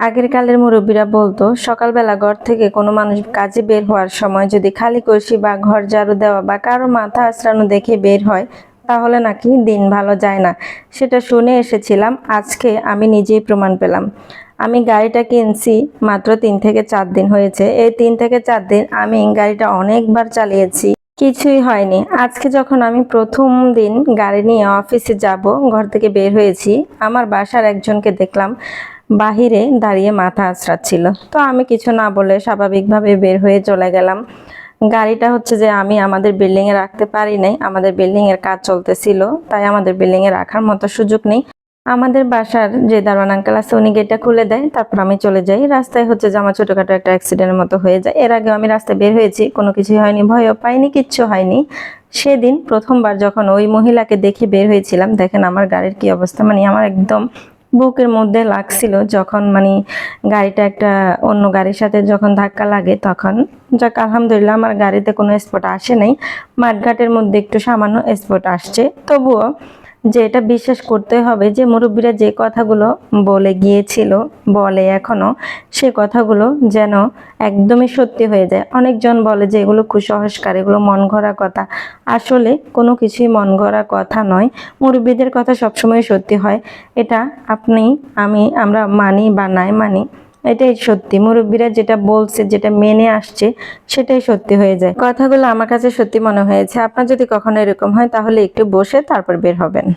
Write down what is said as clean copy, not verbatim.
আগের কালের মুরব্বীরা বলতো সকালবেলা ঘর থেকে কোনো মানুষ কাজে বের হওয়ার সময় যদি খালি কলসি বা ঘর ঝাড়ু দেওয়া বা কারো মাথা আঁচড়ানো দেখে বের হয় তাহলে নাকি দিন ভালো যায় না। সেটা শুনে এসেছিলাম, আজকে আমি নিজেই প্রমাণ পেলাম। আমি গাড়িটা কিনছি মাত্র 3 থেকে 4 দিন হয়েছে। এই 3 থেকে 4 দিন আমি গাড়িটা অনেকবার চালিয়েছি, কিছুই হয়নি। আজকে যখন আমি প্রথম দিন গাড়ি নিয়ে অফিসে যাব, ঘর থেকে বের হয়েছি, আমার বাসার একজনকে দেখলাম বাহিরে দাঁড়িয়ে মাথা আঁচড়াচ্ছিল। তো আমি কিছু না বলে স্বাভাবিকভাবে বের হয়ে চলে গেলাম। গাড়িটা হচ্ছে যে আমি আমাদের বিল্ডিং এ রাখতে পারি নাই, আমাদের বিল্ডিং এর কাজ চলতেছিল, তাই আমাদের বিল্ডিং এ রাখার মতো সুযোগ নেই। আমাদের বাসার যে দারোয়ান আঙ্কেল আছে উনি গেটটা খুলে দেয়, তারপর আমি চলে যাই। রাস্তায় হচ্ছে যে আমার ছোটখাটো একটা অ্যাক্সিডেন্টের মতো হয়ে যায়। এর আগে আমি রাস্তায় বের হয়েছি, কোনো কিছুই হয়নি, ভয়ও পাইনি, কিচ্ছু হয়নি। সেদিন প্রথমবার যখন ওই মহিলাকে দেখে বের হয়েছিলাম, দেখেন আমার গাড়ির কি অবস্থা, মানে আমার একদম বুকের মধ্যে লাগছিল যখন মানে গাড়িটা একটা অন্য গাড়ির সাথে যখন ধাক্কা লাগে তখন। যাক আলহামদুলিল্লাহ আমার গাড়িতে কোনো স্পট আসে নাই, মাঠঘাটের মধ্যে একটু সামান্য স্পট আসছে। তবুও যে এটা বিশ্বাস করতে হবে যে মুরব্বীরা যে কথাগুলো বলে গিয়েছিল, বলে এখনো, সে কথাগুলো যেন একদমই সত্যি হয়ে যায়। অনেকজন বলে যে এগুলো কুসংস্কার, এগুলো মন গড়া কথা। আসলে কোনো কিছুই মন গড়া কথা নয়, মুরব্বীদের কথা সবসময় সত্যি হয়। এটা আপনি আমরা মানি বা নাই মানি, এটাই সত্যি। মুরব্বীরা যেটা বলছে, যেটা মেনে আসছে, সেটাই সত্যি হয়ে যায়। কথাগুলো আমার কাছে সত্যি মনে হয়েছে। আপনার যদি কখনো এরকম হয় তাহলে একটু বসে তারপর বের হবেন।